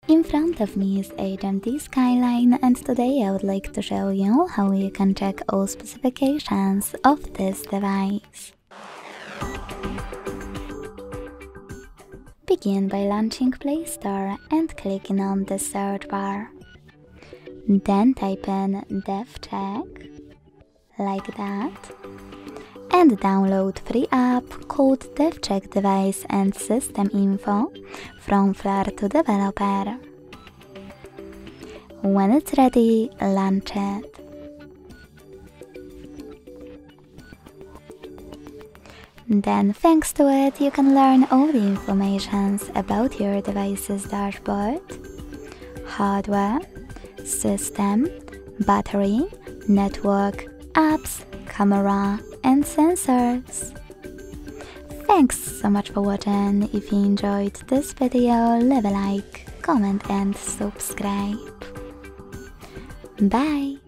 In front of me is HMD Skyline, and today I would like to show you how you can check all specifications of this device. Begin by launching Play Store and clicking on the search bar. Then type in DevCheck, like that, and download free app called DevCheck Device and System Info from Flare to Developer. When it's ready, launch it. Then, thanks to it, you can learn all the information about your device's dashboard, hardware, system, battery, network, apps, camera, and sensors. Thanks so much for watching. If you enjoyed this video, leave a like, comment and subscribe. Bye!